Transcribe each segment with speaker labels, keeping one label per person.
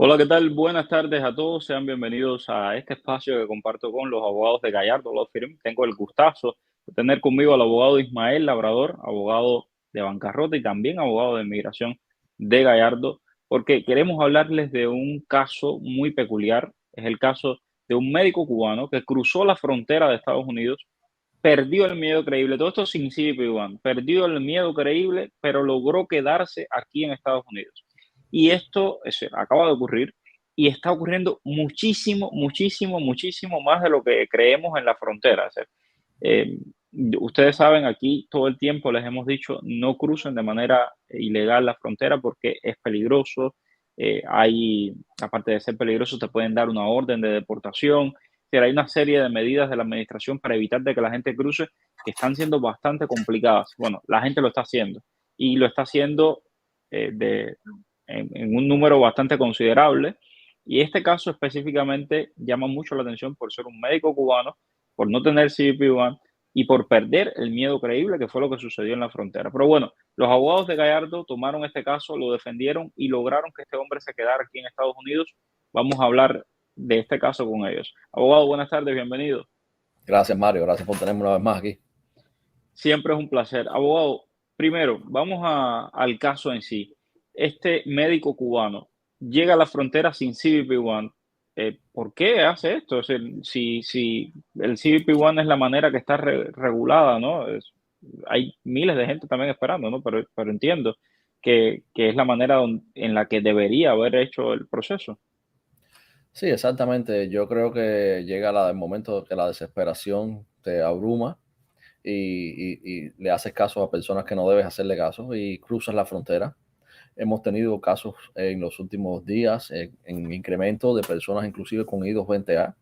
Speaker 1: Hola, ¿qué tal? Buenas tardes a todos. Sean bienvenidos a este espacio que comparto con los abogados de Gallardo Law Firm. Tengo el gustazo de tener conmigo al abogado Ismael Labrador, abogado de bancarrota y también abogado de inmigración de Gallardo, porque queremos hablarles de un caso muy peculiar. Es el caso de un médico cubano que cruzó la frontera de Estados Unidos, perdió el miedo creíble. Todo esto sin CBP-1. Perdió el miedo creíble, pero logró quedarse aquí en Estados Unidos. Y esto acaba de ocurrir y está ocurriendo muchísimo, muchísimo, muchísimo más de lo que creemos en la frontera. Eh, Ustedes saben, aquí todo el tiempo les hemos dicho, no crucen de manera ilegal la frontera porque es peligroso. Aparte de ser peligroso, te pueden dar una orden de deportación. Pero hay una serie de medidas de la administración para evitar de que la gente cruce que están siendo bastante complicadas. Bueno, la gente lo está haciendo y lo está haciendo en un número bastante considerable. Y este caso específicamente llama mucho la atención por ser un médico cubano, por no tener CBP-1 y por perder el miedo creíble, que fue lo que sucedió en la frontera. Pero bueno, los abogados de Gallardo tomaron este caso, lo defendieron y lograron que este hombre se quedara aquí en Estados Unidos. Vamos a hablar de este caso con ellos. Abogado, buenas tardes, bienvenido.
Speaker 2: Gracias, Mario. Gracias por tenerme una vez más aquí.
Speaker 1: Siempre es un placer. Abogado, primero, al caso en sí. Este médico cubano llega a la frontera sin CBP-1. ¿Por qué hace esto? Es decir, si el CBP-1 es la manera que está regulada, ¿no? Hay miles de gente también esperando, ¿no? Pero entiendo que es la manera en la que debería haber hecho el proceso.
Speaker 2: Sí, exactamente. Yo creo que llega el momento que la desesperación te abruma y le haces caso a personas que no debes hacerle caso y cruzas la frontera. Hemos tenido casos en los últimos días en incremento de personas inclusive con I-220A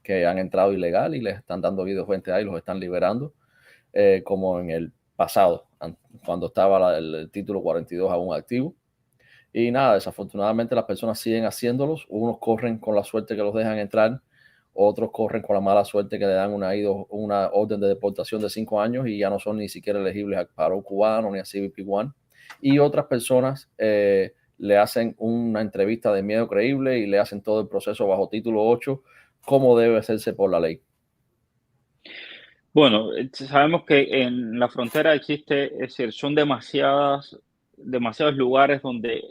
Speaker 2: que han entrado ilegal y les están dando I-220A y los están liberando, como en el pasado, cuando estaba el título 42 aún activo. Y nada, desafortunadamente las personas siguen haciéndolos. Unos corren con la suerte que los dejan entrar, otros corren con la mala suerte que le dan una orden de deportación de 5 años y ya no son ni siquiera elegibles a paro cubano ni a CBP-1. Y otras personas le hacen una entrevista de miedo creíble y le hacen todo el proceso bajo título 8, como debe hacerse por la ley.
Speaker 1: Bueno, sabemos que en la frontera existe, es decir, son demasiados lugares donde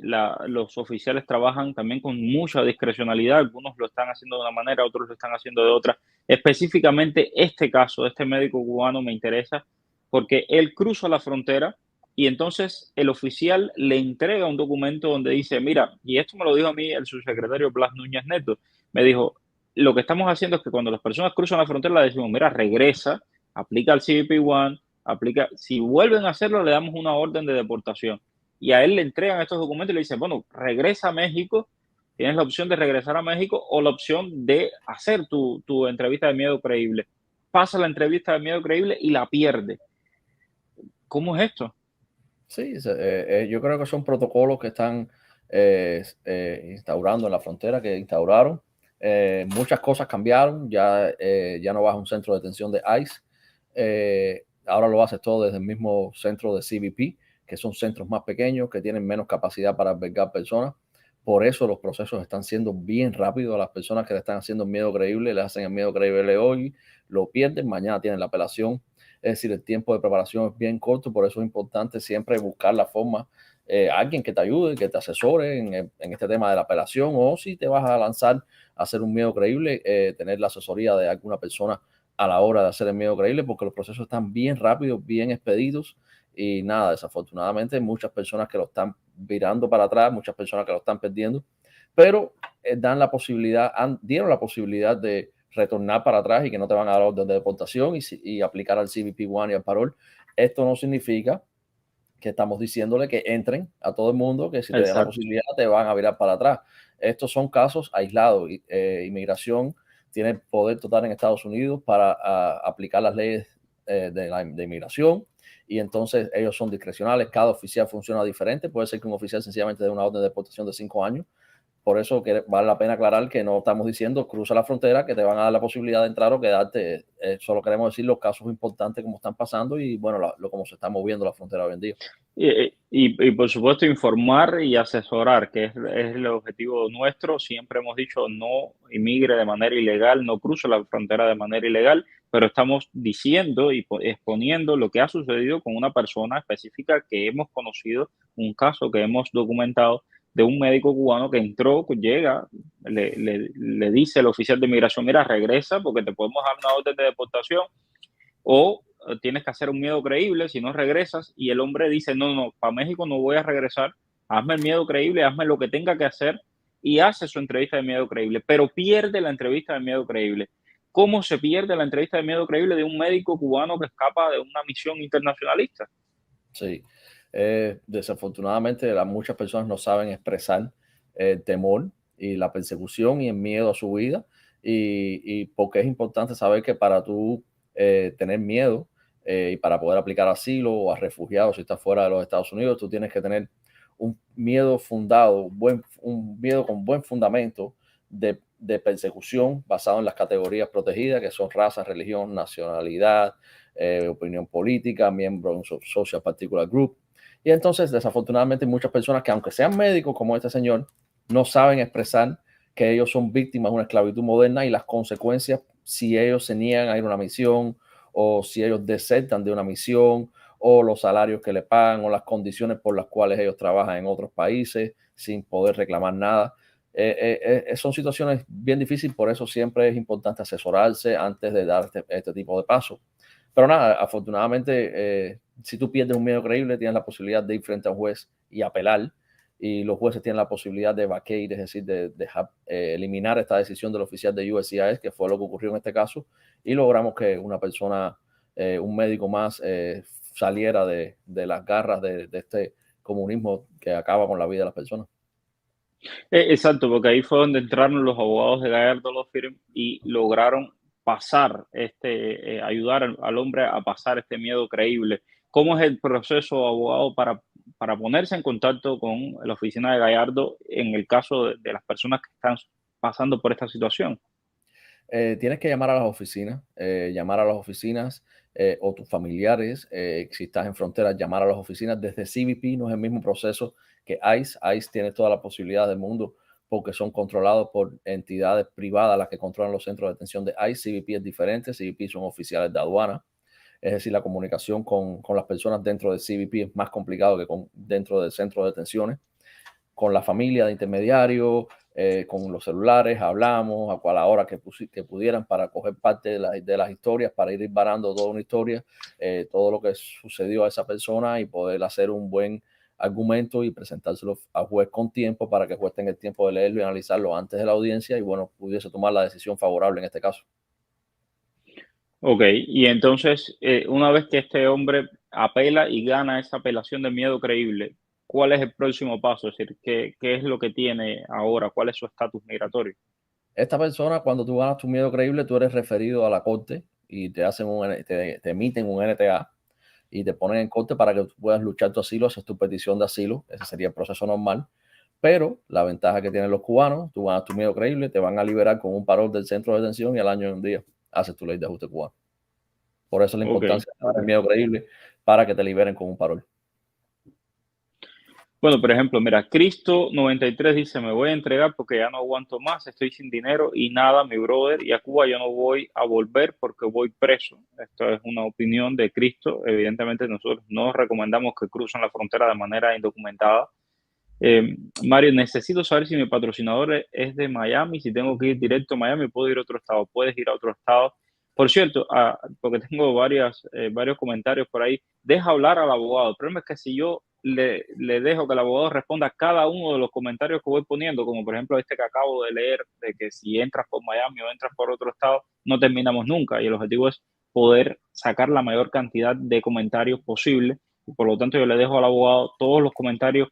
Speaker 1: los oficiales trabajan también con mucha discrecionalidad. Algunos lo están haciendo de una manera, otros lo están haciendo de otra. Específicamente este caso, este médico cubano me interesa porque él cruza la frontera y entonces el oficial le entrega un documento donde dice, mira, y esto me lo dijo a mí el subsecretario Blas Núñez Neto, me dijo, lo que estamos haciendo es que cuando las personas cruzan la frontera le decimos, mira, regresa, aplica el CBP-1, si vuelven a hacerlo le damos una orden de deportación. Y a él le entregan estos documentos y le dicen, bueno, regresa a México, tienes la opción de regresar a México o la opción de hacer tu entrevista de miedo creíble. Pasa la entrevista de miedo creíble y la pierde. ¿Cómo es esto?
Speaker 2: Sí, yo creo que son protocolos que están instaurando en la frontera, que instauraron. Muchas cosas cambiaron, ya no vas a un centro de detención de ICE, ahora lo haces todo desde el mismo centro de CBP, que son centros más pequeños, que tienen menos capacidad para albergar personas. Por eso los procesos están siendo bien rápidos. A las personas que le están haciendo miedo creíble, le hacen el miedo creíble hoy, lo pierden, mañana tienen la apelación. Es decir, el tiempo de preparación es bien corto, por eso es importante siempre buscar la forma, alguien que te ayude, que te asesore en este tema de la apelación, o si te vas a lanzar a hacer un miedo creíble, tener la asesoría de alguna persona a la hora de hacer el miedo creíble, porque los procesos están bien rápidos, bien expeditos y nada, desafortunadamente muchas personas que lo están virando para atrás, muchas personas que lo están perdiendo, pero dieron la posibilidad de retornar para atrás y que no te van a dar orden de deportación y aplicar al CBP-1 y al parol. Esto no significa que estamos diciéndole que entren a todo el mundo, que si te dan la
Speaker 1: Exacto.
Speaker 2: posibilidad te van a virar para atrás. Estos son casos aislados. Inmigración tiene poder total en Estados Unidos para aplicar las leyes de inmigración, y entonces ellos son discrecionales. Cada oficial funciona diferente. Puede ser que un oficial sencillamente dé una orden de deportación de 5 años. Por eso que vale la pena aclarar que no estamos diciendo cruza la frontera, que te van a dar la posibilidad de entrar o quedarte. Solo queremos decir los casos importantes como están pasando y bueno, como se está moviendo la frontera hoy en día.
Speaker 1: Y por supuesto informar y asesorar, que es el objetivo nuestro. Siempre hemos dicho no inmigre de manera ilegal, no cruce la frontera de manera ilegal, pero estamos diciendo y exponiendo lo que ha sucedido con una persona específica que hemos conocido, un caso que hemos documentado de un médico cubano que entró, llega, le dice al oficial de migración, mira, regresa porque te podemos dar una orden de deportación o tienes que hacer un miedo creíble si no regresas, y el hombre dice, no, no, para México no voy a regresar, hazme el miedo creíble, hazme lo que tenga que hacer, y hace su entrevista de miedo creíble, pero pierde la entrevista de miedo creíble. ¿Cómo se pierde la entrevista de miedo creíble de un médico cubano que escapa de una misión internacionalista?
Speaker 2: Sí, desafortunadamente muchas personas no saben expresar el temor y la persecución y el miedo a su vida y porque es importante saber que para tú tener miedo y para poder aplicar asilo o a refugiados si estás fuera de los Estados Unidos, tú tienes que tener un miedo fundado, un miedo con buen fundamento de persecución basado en las categorías protegidas que son raza, religión, nacionalidad, opinión política, miembro de un social particular group. Y entonces, desafortunadamente, hay muchas personas que, aunque sean médicos como este señor, no saben expresar que ellos son víctimas de una esclavitud moderna y las consecuencias si ellos se niegan a ir a una misión o si ellos desertan de una misión o los salarios que le pagan o las condiciones por las cuales ellos trabajan en otros países sin poder reclamar nada. Son situaciones bien difíciles, por eso siempre es importante asesorarse antes de dar este tipo de pasos. Pero nada, afortunadamente, si tú pierdes un miedo creíble, tienes la posibilidad de ir frente a un juez y apelar. Y los jueces tienen la posibilidad de vacate, es decir, de dejar, eliminar esta decisión del oficial de USCIS, que fue lo que ocurrió en este caso. Y logramos que una persona, un médico más, saliera de las garras de este comunismo que acaba con la vida de las personas.
Speaker 1: Exacto, porque ahí fue donde entraron los abogados de Gallardo Law Firm y lograron pasar ayudar al hombre a pasar este miedo creíble. ¿Cómo es el proceso, abogado, para ponerse en contacto con la oficina de Gallardo en el caso de las personas que están pasando por esta situación?
Speaker 2: Tienes que llamar a las oficinas o tus familiares, si estás en fronteras, llamar a las oficinas. Desde CBP no es el mismo proceso que ICE. ICE tiene toda la posibilidad del mundo porque son controlados por entidades privadas las que controlan los centros de detención de ICE. CBP es diferente, CBP son oficiales de aduana. Es decir, la comunicación con las personas dentro de CBP es más complicado que dentro del centro de detenciones con la familia de intermediario, con los celulares, hablamos a cual hora que pudieran para coger parte de las historias, para ir varando toda una historia, todo lo que sucedió a esa persona y poder hacer un buen argumento y presentárselo al juez con tiempo para que el juez tenga el tiempo de leerlo y analizarlo antes de la audiencia y bueno, pudiese tomar la decisión favorable en este caso.
Speaker 1: Ok, y entonces, una vez que este hombre apela y gana esa apelación de miedo creíble, ¿cuál es el próximo paso? Es decir, ¿qué es lo que tiene ahora? ¿Cuál es su estatus migratorio?
Speaker 2: Esta persona, cuando tú ganas tu miedo creíble, tú eres referido a la corte y te emiten un NTA y te ponen en corte para que tú puedas luchar tu asilo, haces tu petición de asilo, ese sería el proceso normal. Pero la ventaja que tienen los cubanos, tú ganas tu miedo creíble, te van a liberar con un parol del centro de detención y al año y un día haces tu ley de ajuste cubano. Por eso la
Speaker 1: Ok.
Speaker 2: importancia de ganar el miedo creíble para que te liberen con un parol.
Speaker 1: Bueno, por ejemplo, mira, Cristo 93 dice, me voy a entregar porque ya no aguanto más, estoy sin dinero y nada, mi brother, y a Cuba yo no voy a volver porque voy preso. Esto es una opinión de Cristo. Evidentemente nosotros no recomendamos que crucen la frontera de manera indocumentada. Mario, necesito saber si mi patrocinador es de Miami, si tengo que ir directo a Miami, puedo ir a otro estado, puedes ir a otro estado. Por cierto, porque tengo varios comentarios por ahí, deja hablar al abogado. El problema es que si yo le dejo que el abogado responda a cada uno de los comentarios que voy poniendo, como por ejemplo este que acabo de leer, de que si entras por Miami o entras por otro estado, no terminamos nunca. Y el objetivo es poder sacar la mayor cantidad de comentarios posible y por lo tanto yo le dejo al abogado todos los comentarios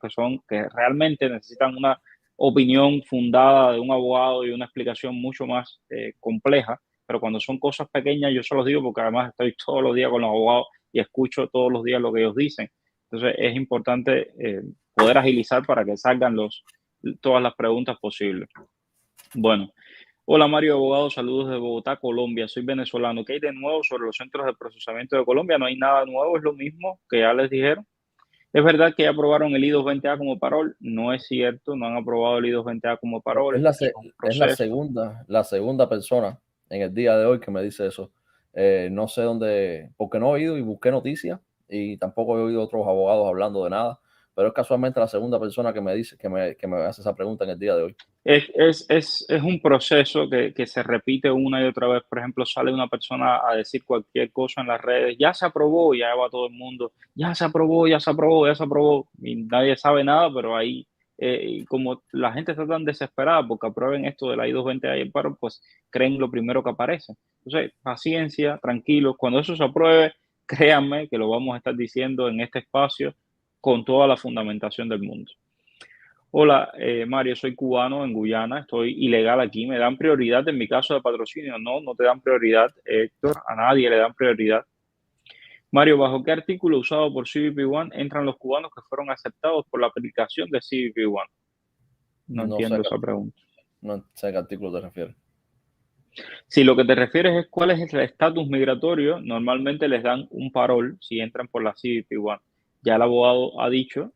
Speaker 1: que realmente necesitan una opinión fundada de un abogado y una explicación mucho más compleja, pero cuando son cosas pequeñas yo se los digo porque además estoy todos los días con los abogados y escucho todos los días lo que ellos dicen. Entonces es importante poder agilizar para que salgan todas las preguntas posibles. Bueno, hola Mario Abogado, saludos de Bogotá, Colombia. Soy venezolano. ¿Qué hay de nuevo sobre los centros de procesamiento de Colombia? No hay nada nuevo, es lo mismo que ya les dijeron. Es verdad que ya aprobaron el I-220A como parol, no es cierto, no han aprobado el I-220A como parol, eso es un
Speaker 2: Es
Speaker 1: proceso.
Speaker 2: la segunda persona en el día de hoy que me dice eso. No sé dónde, porque no he oído y busqué noticias y tampoco he oído otros abogados hablando de nada, pero es casualmente la segunda persona que me dice que me hace esa pregunta en el día de hoy.
Speaker 1: Es un proceso que se repite una y otra vez. Por ejemplo, sale una persona a decir cualquier cosa en las redes, ya se aprobó, y ya va todo el mundo, ya se aprobó, ya se aprobó, ya se aprobó, y nadie sabe nada, pero ahí, y como la gente está tan desesperada porque aprueben esto de la I-220 y el paro, pues creen lo primero que aparece. Entonces, paciencia, tranquilos, cuando eso se apruebe, créanme que lo vamos a estar diciendo en este espacio con toda la fundamentación del mundo. Hola, Mario, soy cubano en Guyana, estoy ilegal aquí, me dan prioridad en mi caso de patrocinio. No, no te dan prioridad, Héctor, a nadie le dan prioridad. Mario, ¿bajo qué artículo usado por CBP One entran los cubanos que fueron aceptados por la aplicación de CBP One? No
Speaker 2: No sé,
Speaker 1: entiendo esa pregunta.
Speaker 2: no sé a qué artículo te refieres.
Speaker 1: Si lo que te refieres es cuál es el estatus migratorio, normalmente les dan un parol si entran por la CBP One. Ya el abogado ha dicho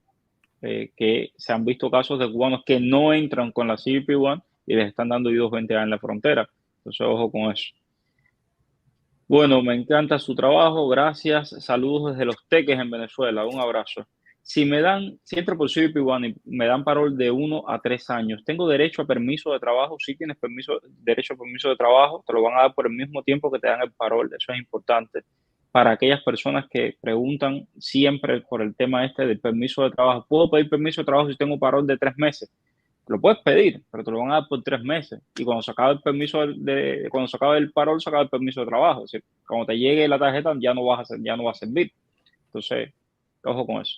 Speaker 1: que se han visto casos de cubanos que no entran con la CBP-1 y les están dando I-220A en la frontera. Entonces, ojo con eso. Bueno, me encanta su trabajo, gracias. Saludos desde Los Teques en Venezuela. Un abrazo. Si entro por CBP-1 y me dan parol de 1 a 3 años, ¿tengo derecho a permiso de trabajo? Si tienes derecho a permiso de trabajo, te lo van a dar por el mismo tiempo que te dan el parol. Eso es importante para aquellas personas que preguntan siempre por el tema este del permiso de trabajo. ¿Puedo pedir permiso de trabajo si tengo parol de 3 meses? Lo puedes pedir, pero te lo van a dar por 3 meses. Y cuando se acabe el permiso cuando se acabe el parol, se acaba el permiso de trabajo. Es decir, cuando te llegue la tarjeta, ya no va a servir. Entonces, ojo con eso.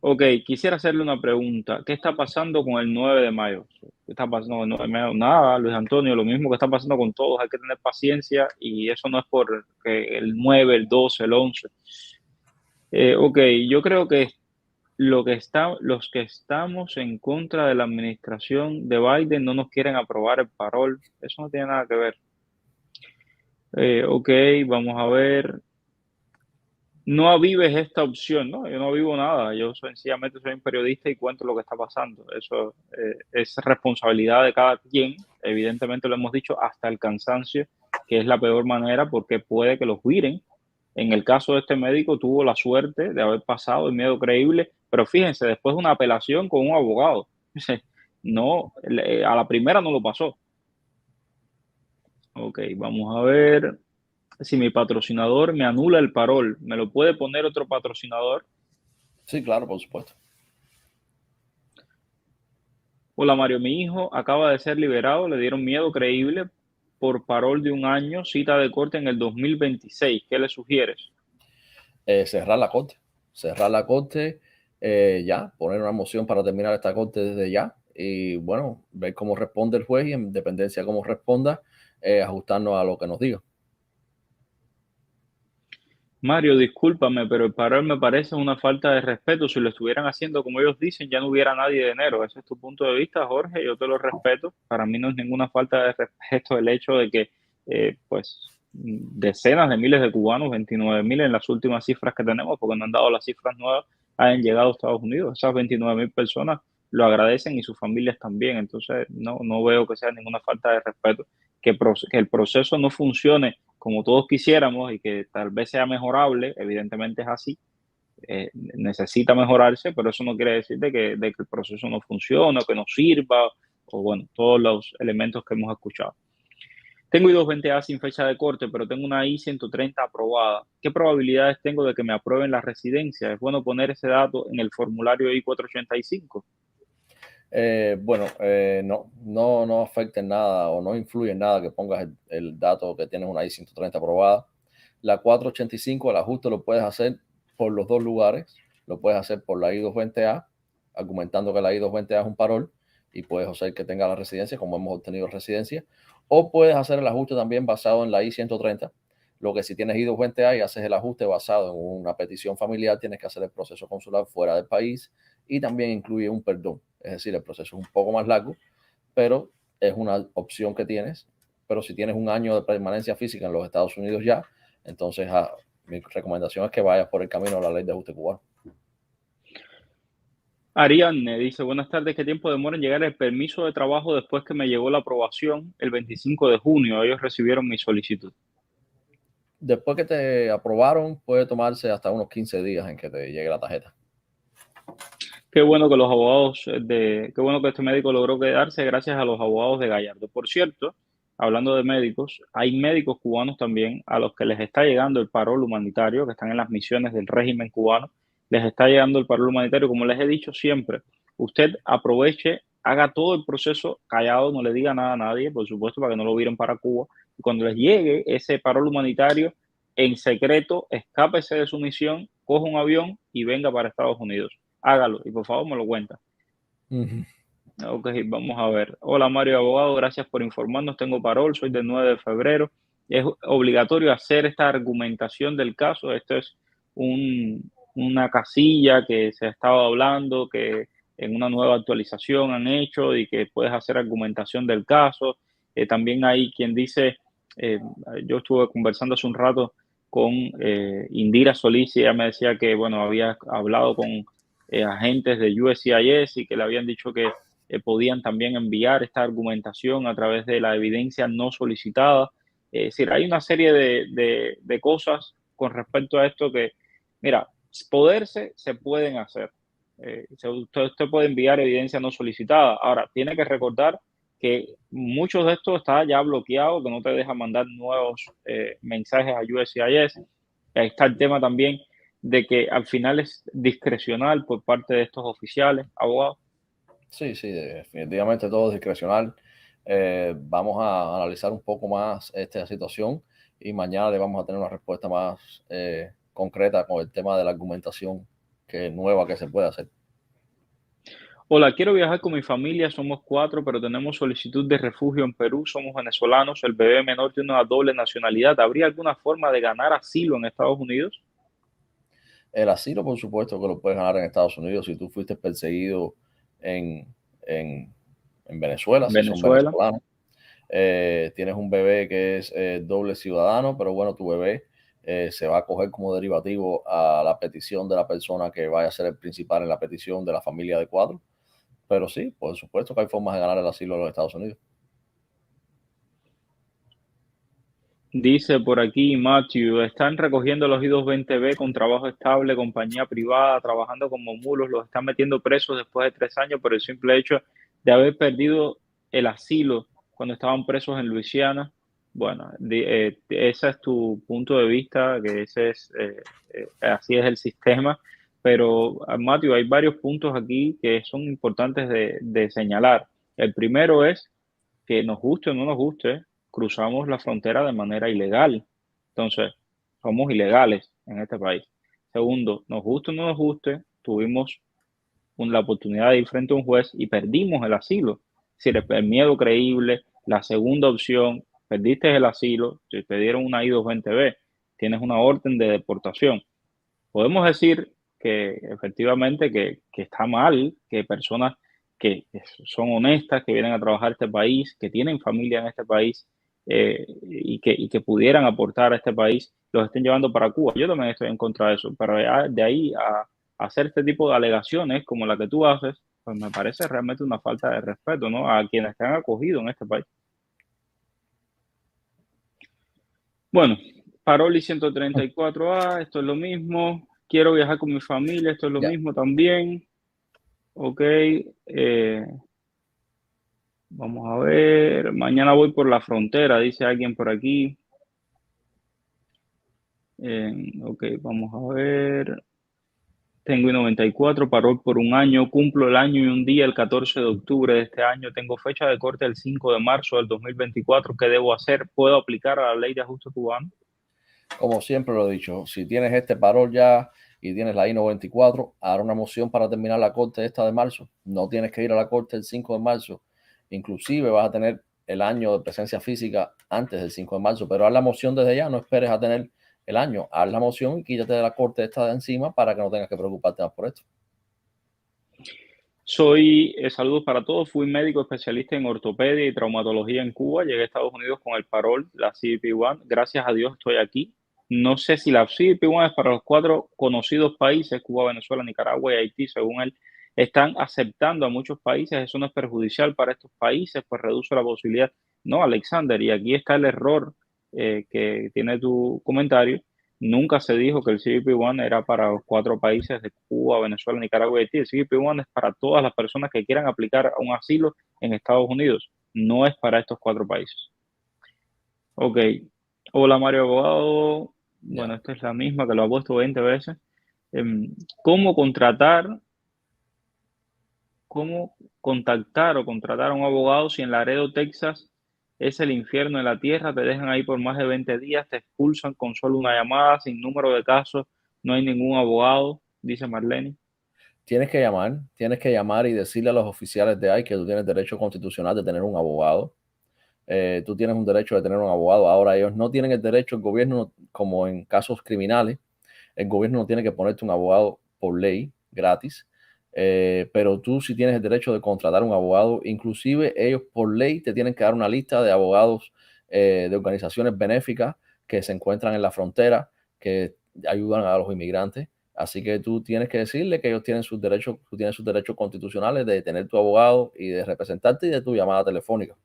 Speaker 1: Ok, quisiera hacerle una pregunta. ¿Qué está pasando con el 9 de mayo? ¿Qué está pasando con el 9 de mayo? Nada, Luis Antonio, lo mismo que está pasando con todos. Hay que tener paciencia y eso no es por el 9, el 12, el 11. Ok, yo creo que los que estamos en contra de la administración de Biden no nos quieren aprobar el parol. Eso no tiene nada que ver. Ok, vamos a ver. No avives esta opción, ¿no? Yo no avivo nada. Yo sencillamente soy un periodista y cuento lo que está pasando. Eso es responsabilidad de cada quien. Evidentemente lo hemos dicho hasta el cansancio, que es la peor manera porque puede que los viren. En el caso de este médico tuvo la suerte de haber pasado el miedo creíble, pero fíjense, después de una apelación con un abogado, no, a la primera no lo pasó. Ok, vamos a ver si mi patrocinador me anula el parol. ¿Me lo puede poner otro patrocinador?
Speaker 2: Sí, claro, por supuesto.
Speaker 1: Hola Mario, mi hijo acaba de ser liberado, le dieron miedo creíble por parol de 1 año, cita de corte en el 2026. ¿Qué le sugieres?
Speaker 2: Cerrar la corte, cerrar la corte, ya, poner una moción para terminar esta corte desde ya y bueno, ver cómo responde el juez y en dependencia de cómo responda, ajustarnos a lo que nos diga.
Speaker 1: Mario, discúlpame, pero el parol me parece una falta de respeto. Si lo estuvieran haciendo como ellos dicen, ya no hubiera nadie de enero. Ese es tu punto de vista, Jorge. Yo te lo respeto. Para mí no es ninguna falta de respeto el hecho de que, pues, decenas de miles de cubanos, 29.000 en las últimas cifras que tenemos, porque no han dado las cifras nuevas, hayan llegado a Estados Unidos. Esas 29.000 personas lo agradecen y sus familias también. Entonces, no veo que sea ninguna falta de respeto. Que el proceso no funcione como todos quisiéramos y que tal vez sea mejorable, evidentemente es así, necesita mejorarse, pero eso no quiere decir de que el proceso no funcione, o que no sirva, o bueno, todos los elementos que hemos escuchado. Tengo I-220A sin fecha de corte, pero tengo una I-130 aprobada. ¿Qué probabilidades tengo de que me aprueben la residencia? Es bueno poner ese dato en el formulario I-485.
Speaker 2: Bueno, no afecta en nada o no influye en nada que pongas el dato que tienes una I-130 aprobada. La 485, el ajuste lo puedes hacer por los dos lugares. Lo puedes hacer por la I-220A, argumentando que la I-220A es un parol y puedes hacer que tenga la residencia, como hemos obtenido residencia. O puedes hacer el ajuste también basado en la I-130. Lo que si tienes I-220A y haces el ajuste basado en una petición familiar, tienes que hacer el proceso consular fuera del país y también incluye un perdón. Es decir, el proceso es un poco más largo, pero es una opción que tienes. Pero si tienes 1 año de permanencia física en los Estados Unidos ya, entonces mi recomendación es que vayas por el camino de la ley de ajuste cubano.
Speaker 1: Ariadne dice, buenas tardes, ¿qué tiempo demora en llegar el permiso de trabajo después que me llegó la aprobación el 25 de junio? Ellos recibieron mi solicitud.
Speaker 2: Después que te aprobaron, puede tomarse hasta unos 15 días en que te llegue la tarjeta.
Speaker 1: Qué bueno que los abogados qué bueno que este médico logró quedarse gracias a los abogados de Gallardo. Por cierto, hablando de médicos, hay médicos cubanos también a los que les está llegando el parol humanitario, que están en las misiones del régimen cubano, les está llegando el parol humanitario. Como les he dicho siempre, usted aproveche, haga todo el proceso callado, no le diga nada a nadie, por supuesto, para que no lo viren para Cuba. Y cuando les llegue ese parol humanitario, en secreto, escápese de su misión, coja un avión y venga para Estados Unidos. Hágalo y por favor me lo cuenta. Ok, vamos a ver. Hola Mario Abogado, gracias por informarnos. Tengo parol, soy del 9 de febrero. Es obligatorio hacer esta argumentación del caso. Esto es una casilla que se ha estado hablando, que en una nueva actualización han hecho y que puedes hacer argumentación del caso. También hay quien dice, eh, yo estuve conversando hace un rato con Indira Solís y ella me decía que, bueno, había hablado con agentes de USCIS y que le habían dicho que podían también enviar esta argumentación a través de la evidencia no solicitada. Es decir, hay una serie de cosas con respecto a esto que, mira, poderse se pueden hacer. Usted puede enviar evidencia no solicitada. Ahora, tiene que recordar que muchos de estos está ya bloqueado, que no te deja mandar nuevos mensajes a USCIS. Ahí está el tema también de que al final es discrecional por parte de estos oficiales, abogados.
Speaker 2: Sí, sí, definitivamente todo es discrecional. Vamos a analizar un poco más esta situación y mañana le vamos a tener una respuesta más concreta con el tema de la argumentación nueva que se puede hacer.
Speaker 1: Hola, quiero viajar con mi familia, somos 4, pero tenemos solicitud de refugio en Perú, somos venezolanos, el bebé menor tiene una doble nacionalidad. ¿Habría alguna forma de ganar asilo en Estados Unidos?
Speaker 2: El asilo, por supuesto, que lo puedes ganar en Estados Unidos si tú fuiste perseguido en, en, en Venezuela, si son
Speaker 1: Venezuela.
Speaker 2: venezolanos. Tienes un bebé que es doble ciudadano, pero bueno, tu bebé se va a coger como derivativo a la petición de la persona que vaya a ser el principal en la petición de la familia de 4. Pero sí, por supuesto que hay formas de ganar el asilo en los Estados Unidos.
Speaker 1: Dice por aquí Matthew, están recogiendo los I-220B con trabajo estable, compañía privada, trabajando como mulos, los están metiendo presos después de 3 años por el simple hecho de haber perdido el asilo cuando estaban presos en Luisiana. Bueno, ese es tu punto de vista, que así es el sistema, pero Matthew, hay varios puntos aquí que son importantes de señalar. El primero es que nos guste o no nos guste, cruzamos la frontera de manera ilegal. Entonces, somos ilegales en este país. Segundo, nos guste o no nos guste, tuvimos la oportunidad de ir frente a un juez y perdimos el asilo. Es decir, el miedo creíble, la segunda opción, perdiste el asilo, te dieron una I-220B, tienes una orden de deportación. Podemos decir que efectivamente que está mal que personas que son honestas, que vienen a trabajar a este país, que tienen familia en este país y que pudieran aportar a este país, los estén llevando para Cuba. Yo también estoy en contra de eso, pero de ahí a hacer este tipo de alegaciones como la que tú haces, pues me parece realmente una falta de respeto, ¿no? A quienes te han acogido en este país. Bueno, Paroli 134A, esto es lo mismo. Quiero viajar con mi familia, esto es lo
Speaker 2: Ya,
Speaker 1: mismo también. Ok, vamos a ver. Mañana voy por la frontera, dice alguien por aquí. Ok, vamos a ver. Tengo I-94, parol por un año, cumplo el año y un día, el 14 de octubre de este año. Tengo fecha de corte el 5 de marzo del 2024. ¿Qué debo hacer? ¿Puedo aplicar a la ley de ajuste cubano?
Speaker 2: como siempre lo he dicho, si tienes este parol ya y tienes la I-94, hará una moción para terminar la corte esta de marzo. No tienes que ir a la corte el 5 de marzo. Inclusive vas a tener el año de presencia física antes del 5 de marzo, pero haz la moción desde ya, no esperes a tener el año. Haz la moción y quítate de la corte esta de encima para que no tengas que preocuparte más por esto.
Speaker 1: Saludos para todos, fui médico especialista en ortopedia y traumatología en Cuba, llegué a Estados Unidos con el parol, la CBP-1, gracias a Dios estoy aquí. No sé si la CBP-1 es para los 4 conocidos países, Cuba, Venezuela, Nicaragua y Haití, según él. están aceptando a muchos países, eso no es perjudicial para estos países, pues reduce la posibilidad. No, Alexander, y aquí está el error que tiene tu comentario. Nunca se dijo que el CBP-1 era para los 4 países de Cuba, Venezuela, Nicaragua y Haití. El CBP-1 es para todas las personas que quieran aplicar un asilo en Estados Unidos. No es para estos 4 países. Ok. Hola, Mario Abogado. Bueno,
Speaker 2: Ya.
Speaker 1: esta es la misma que lo ha puesto 20 veces. Em, ¿Cómo contratar, cómo contactar o contratar a un abogado si en Laredo, Texas, es el infierno en la tierra? Te dejan ahí por más de 20 días, te expulsan con solo una llamada, sin número de casos, no hay ningún abogado, dice Marlene.
Speaker 2: Tienes que llamar y decirle a los oficiales de ICE que tú tienes derecho constitucional de tener un abogado. Tú tienes un derecho de tener un abogado. Ahora ellos no tienen el derecho, el gobierno, como en casos criminales, el gobierno no tiene que ponerte un abogado por ley gratis, pero tú sí tienes el derecho de contratar un abogado. Inclusive ellos por ley te tienen que dar una lista de abogados de organizaciones benéficas que se encuentran en la frontera, que ayudan a los inmigrantes. Así que tú tienes que decirle que ellos tienen sus derechos, tú tienes sus derechos constitucionales de tener tu abogado y de representarte y de tu llamada telefónica.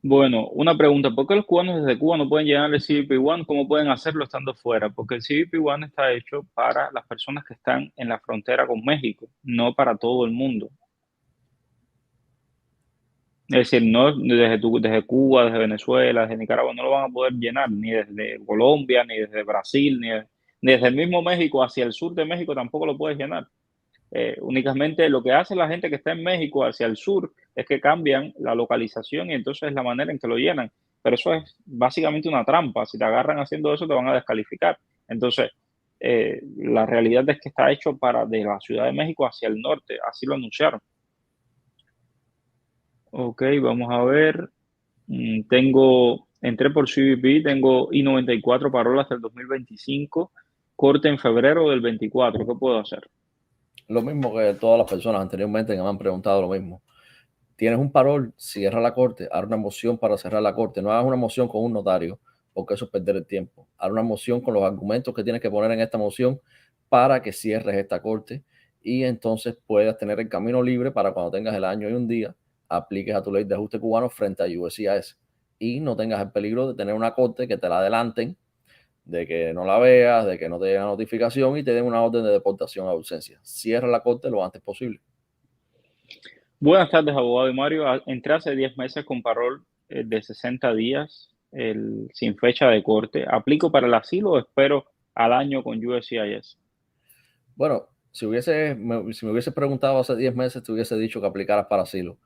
Speaker 1: Bueno, una pregunta, ¿por qué los cubanos desde Cuba no pueden llenar el CBP-1? ¿Cómo pueden hacerlo estando fuera? Porque el CBP-1 está hecho para las personas que están en la frontera con México, no para todo el mundo. Es decir, no desde Cuba, desde Venezuela, desde Nicaragua, no lo van a poder llenar, ni desde Colombia, ni desde Brasil, ni desde el mismo México hacia el sur de México tampoco lo puedes llenar. Únicamente lo que hace la gente que está en México hacia el sur es que cambian la localización y entonces es la manera en que lo llenan. Pero eso es básicamente una trampa. Si te agarran haciendo eso, te van a descalificar. Entonces, la realidad es que está hecho para de la Ciudad de México hacia el norte. Así lo anunciaron. Ok, vamos a ver. Entré por CBP, tengo I-94 parola hasta el 2025, corte en febrero del 24. ¿Qué puedo hacer?
Speaker 2: Lo mismo que todas las personas anteriormente que me han preguntado lo mismo. Tienes un parol, cierra la corte, haz una moción para cerrar la corte. No hagas una moción con un notario, porque eso es perder el tiempo. Haz una moción con los argumentos que tienes que poner en esta moción para que cierres esta corte y entonces puedas tener el camino libre para cuando tengas el año y un día, apliques a tu ley de ajuste cubano frente a USCIS y no tengas el peligro de tener una corte que te la adelanten, de que no la veas, de que no te llegue la notificación y te den una orden de deportación a ausencia. Cierra la corte lo antes posible.
Speaker 1: Buenas tardes, abogado y Mario. Entré hace 10 meses con parol de 60 días sin fecha de corte. ¿Aplico para el asilo o espero al año con USCIS?
Speaker 2: Bueno, si me hubiese preguntado hace 10 meses, te hubiese dicho que aplicaras para asilo.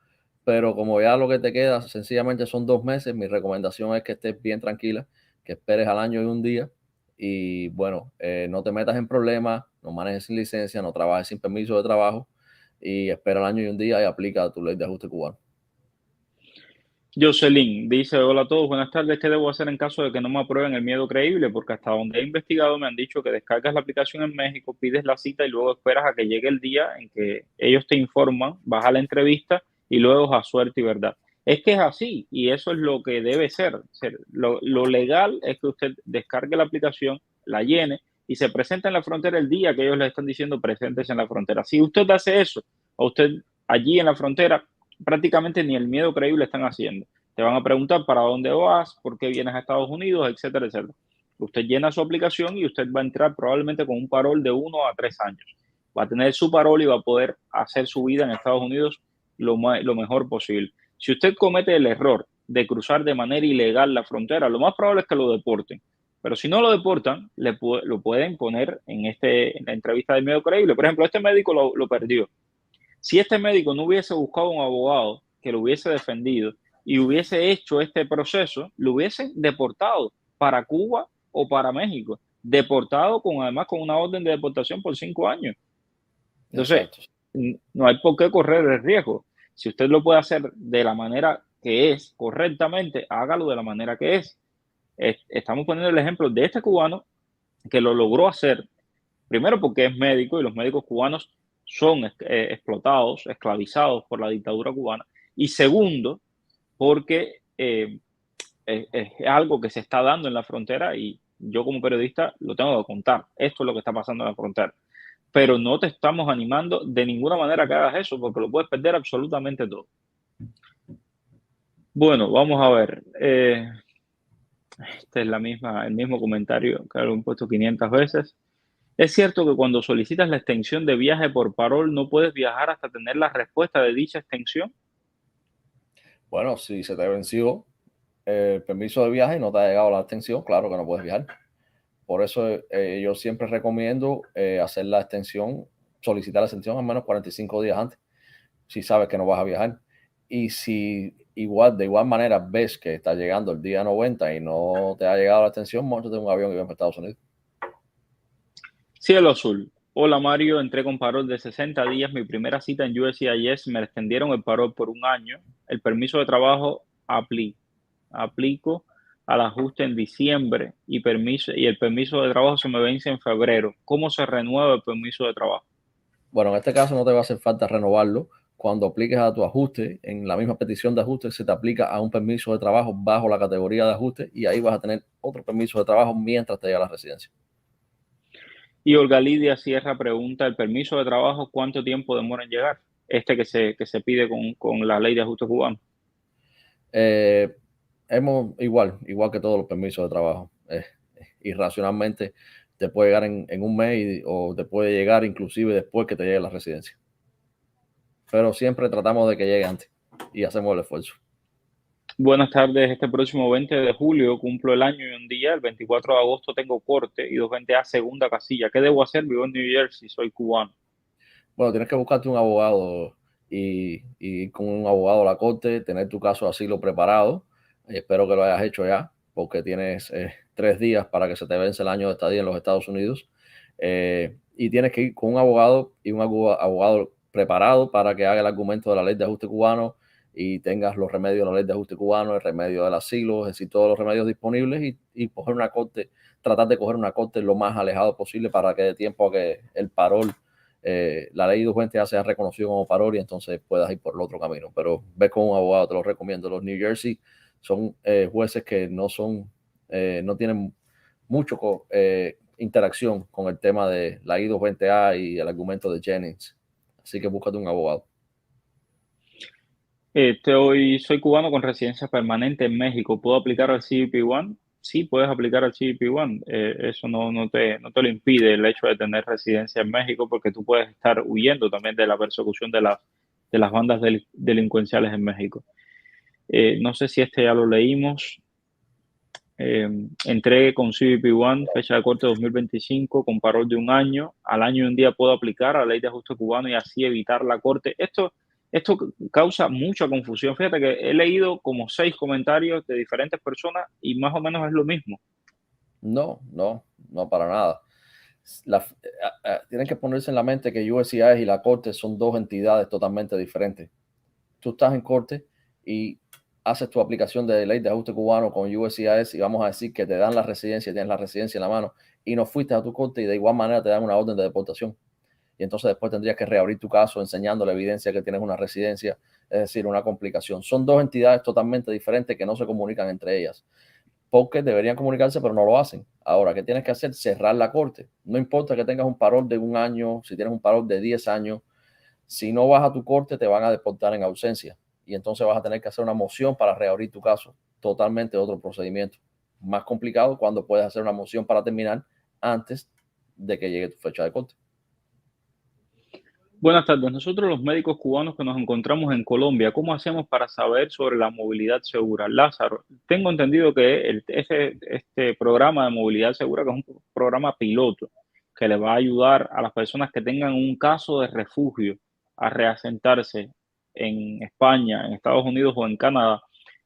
Speaker 2: Pero como ya lo que te queda sencillamente son 2 meses, mi recomendación es que estés bien tranquila, que esperes al año y un día y bueno, no te metas en problemas, no manejes sin licencia, no trabajes sin permiso de trabajo y espera el año y un día y aplica a tu ley de ajuste cubano.
Speaker 1: Jocelyn dice: Hola a todos, buenas tardes. ¿Qué debo hacer en caso de que no me aprueben el miedo creíble? Porque hasta donde he investigado me han dicho que descargas la aplicación en México, pides la cita y luego esperas a que llegue el día en que ellos te informan, vas a la entrevista y luego a suerte y verdad. Es que es así y eso es lo que debe ser. Lo legal es que usted descargue la aplicación, la llene y se presente en la frontera el día que ellos le están diciendo presentes en la frontera. Si usted hace eso, a usted allí en la frontera prácticamente ni el miedo creíble están haciendo. Te van a preguntar para dónde vas, por qué vienes a Estados Unidos, etcétera, etcétera. Usted llena su aplicación y usted va a entrar probablemente con un parol de 1 a 3 años. Va a tener su parol y va a poder hacer su vida en Estados Unidos lo mejor posible. Si usted comete el error de cruzar de manera ilegal la frontera, lo más probable es que lo deporten. Pero si no lo deportan, lo pueden poner en la entrevista de medio creíble. Por ejemplo, este médico lo perdió. Si este médico no hubiese buscado un abogado que lo hubiese defendido y hubiese hecho este proceso, lo hubiesen deportado para Cuba o para México. Deportado además con una orden de deportación por 5 años. Entonces,
Speaker 2: Exacto.
Speaker 1: no hay por qué correr el riesgo. Si usted lo puede hacer de la manera que es, correctamente, hágalo de la manera que es. Estamos poniendo el ejemplo de este cubano que lo logró hacer. Primero porque es médico y los médicos cubanos son explotados, esclavizados por la dictadura cubana. Y segundo, porque es algo que se está dando en la frontera y yo como periodista lo tengo que contar. Esto es lo que está pasando en la frontera. pero no te estamos animando de ninguna manera a que hagas eso, porque lo puedes perder absolutamente todo. Bueno, vamos a ver. Este es el mismo comentario que lo he puesto 500 veces. Es cierto que cuando solicitas la extensión de viaje por parol no puedes viajar hasta tener la respuesta de dicha extensión.
Speaker 2: Bueno, si se te venció el permiso de viaje y no te ha llegado la extensión, claro que no puedes viajar. Por eso yo siempre recomiendo hacer la extensión, solicitar la extensión al menos 45 días antes, si sabes que no vas a viajar. Y si de igual manera ves que está llegando el día 90 y no te ha llegado la extensión, montate en un avión y ven para Estados Unidos.
Speaker 1: Cielo azul. Hola Mario, entré con parol de 60 días. Mi primera cita en USCIS me extendieron el parol por un año. El permiso de trabajo aplico al ajuste en diciembre y el permiso de trabajo se me vence en febrero. ¿Cómo se renueva el permiso de trabajo?
Speaker 2: Bueno, en este caso no te va a hacer falta renovarlo. Cuando apliques a tu ajuste, en la misma petición de ajuste se te aplica a un permiso de trabajo bajo la categoría de ajuste y ahí vas a tener otro permiso de trabajo mientras te llega la residencia.
Speaker 1: Y Olga Lidia Sierra pregunta, ¿el permiso de trabajo cuánto tiempo demora en llegar? Este que se pide con la ley de ajuste cubano.
Speaker 2: Eh, igual que todos los permisos de trabajo. Irracionalmente te puede llegar en un mes o te puede llegar inclusive después que te llegue la residencia. Pero siempre tratamos de que llegue antes y hacemos el esfuerzo.
Speaker 1: Buenas tardes, este próximo 20 de julio cumplo el año y un día, el 24 de agosto tengo corte y 220A segunda casilla. ¿Qué debo hacer? Vivo en New Jersey, soy cubano.
Speaker 2: Bueno, tienes que buscarte un abogado y ir con un abogado a la corte, tener tu caso de asilo preparado. Espero que lo hayas hecho ya, porque tienes 3 días para que se te vence el año de estadía en los Estados Unidos. Y tienes que ir con un abogado y un abogado preparado para que haga el argumento de la ley de ajuste cubano y tengas los remedios de la ley de ajuste cubano, el remedio del asilo, es decir, todos los remedios disponibles y coger una corte, tratar de coger una corte lo más alejado posible para que dé tiempo a que el parol, la ley de urgencia sea reconocido como parol y entonces puedas ir por el otro camino. Pero ve con un abogado, te lo recomiendo. Los New Jersey son jueces que no tienen mucho interacción con el tema de la I-220A y el argumento de Jennings. Así que búscate un abogado.
Speaker 1: Soy cubano con residencia permanente en México. ¿Puedo aplicar al CBP-1? Sí, puedes aplicar al CBP-1. Eso no te lo impide el hecho de tener residencia en México porque tú puedes estar huyendo también de la persecución de las bandas delincuenciales en México. No sé si este ya lo leímos. Entré con CBP-1, fecha de corte 2025, con parol de un año. Al año y un día puedo aplicar a la ley de ajuste cubano y así evitar la corte. Esto causa mucha confusión. Fíjate que he leído como 6 comentarios de diferentes personas y más o menos es lo mismo.
Speaker 2: No, para nada. Tienen que ponerse en la mente que USCIS y la corte son dos entidades totalmente diferentes. Tú estás en corte y haces tu aplicación de ley de ajuste cubano con USCIS y vamos a decir que te dan la residencia, tienes la residencia en la mano y no fuiste a tu corte y de igual manera te dan una orden de deportación. Y entonces después tendrías que reabrir tu caso enseñando la evidencia que tienes una residencia, es decir, una complicación. Son dos entidades totalmente diferentes que no se comunican entre ellas, porque deberían comunicarse, pero no lo hacen. Ahora, ¿qué tienes que hacer? Cerrar la corte. No importa que tengas un parol de un año, si tienes un parol de 10 años, si no vas a tu corte te van a deportar en ausencia y entonces vas a tener que hacer una moción para reabrir tu caso. Totalmente otro procedimiento. Más complicado cuando puedes hacer una moción para terminar antes de que llegue tu fecha de corte.
Speaker 1: Buenas tardes. Nosotros los médicos cubanos que nos encontramos en Colombia, ¿cómo hacemos para saber sobre la movilidad segura? Lázaro, tengo entendido que este programa de movilidad segura, que es un programa piloto, que le va a ayudar a las personas que tengan un caso de refugio a reasentarse en España, en Estados Unidos o en Canadá,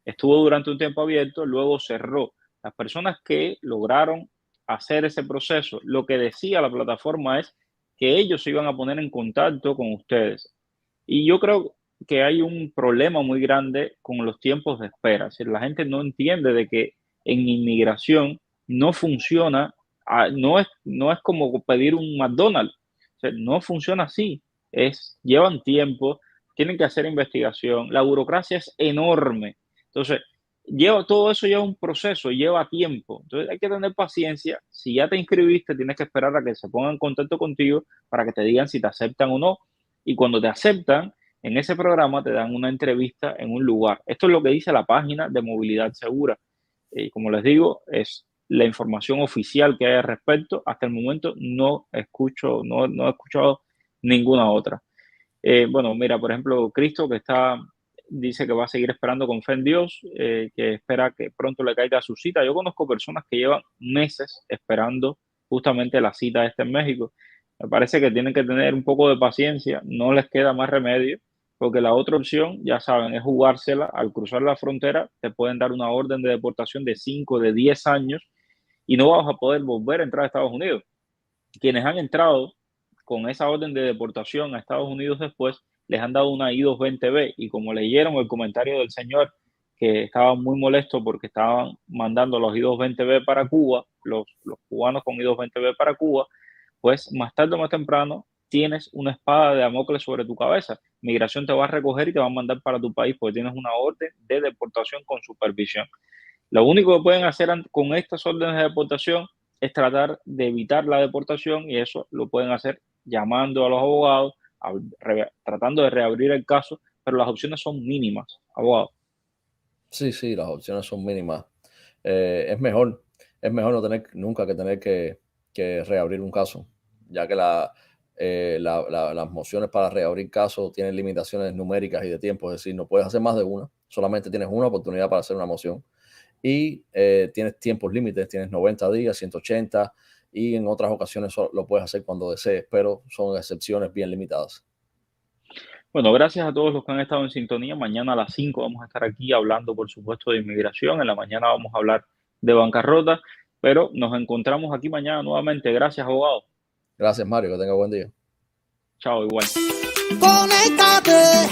Speaker 1: estuvo durante un tiempo abierto, luego cerró. Las personas que lograron hacer ese proceso, lo que decía la plataforma es que ellos se iban a poner en contacto con ustedes. Y yo creo que hay un problema muy grande con los tiempos de espera. Si la gente no entiende de que en inmigración no funciona, no es como pedir un McDonald's. O sea, no funciona así. Llevan tiempo, tienen que hacer investigación. La burocracia es enorme. Entonces, todo eso lleva un proceso, lleva tiempo. Entonces hay que tener paciencia. Si ya te inscribiste, tienes que esperar a que se pongan en contacto contigo para que te digan si te aceptan o no. Y cuando te aceptan, en ese programa te dan una entrevista en un lugar. Esto es lo que dice la página de Movilidad Segura. Como les digo, es la información oficial que hay al respecto. Hasta el momento no he escuchado ninguna otra. Bueno, mira, por ejemplo, Cristo dice que va a seguir esperando con fe en Dios, que espera que pronto le caiga su cita. Yo conozco personas que llevan meses esperando justamente la cita esta en México. Me parece que tienen que tener un poco de paciencia, no les queda más remedio, porque la otra opción, ya saben, es jugársela. Al cruzar la frontera, te pueden dar una orden de deportación de 5, de 10 años y no vas a poder volver a entrar a Estados Unidos. Quienes han entrado con esa orden de deportación a Estados Unidos después, les han dado una I-220B y como leyeron el comentario del señor que estaba muy molesto porque estaban mandando los I-220B para Cuba, los cubanos con I-220B para Cuba, pues más tarde o más temprano tienes una espada de Damocles sobre tu cabeza. Migración te va a recoger y te va a mandar para tu país porque tienes una orden de deportación con supervisión. Lo único que pueden hacer con estas órdenes de deportación es tratar de evitar la deportación y eso lo pueden hacer llamando a los abogados, tratando de reabrir el caso, pero las opciones son mínimas, abogado.
Speaker 2: Sí, sí, las opciones son mínimas. Es mejor no tener nunca que tener que reabrir un caso, ya que las mociones para reabrir casos tienen limitaciones numéricas y de tiempo, es decir, no puedes hacer más de una, solamente tienes una oportunidad para hacer una moción y tienes tiempos límites, tienes 90 días, 180 y en otras ocasiones lo puedes hacer cuando desees, pero son excepciones bien limitadas.
Speaker 1: Bueno, gracias a todos los que han estado en sintonía. Mañana a las 5 vamos a estar aquí hablando, por supuesto, de inmigración. En la mañana vamos a hablar de bancarrota, pero nos encontramos aquí mañana nuevamente. Gracias, abogado.
Speaker 2: Gracias, Mario, que tenga buen día.
Speaker 1: Chao, igual.
Speaker 3: Conéctate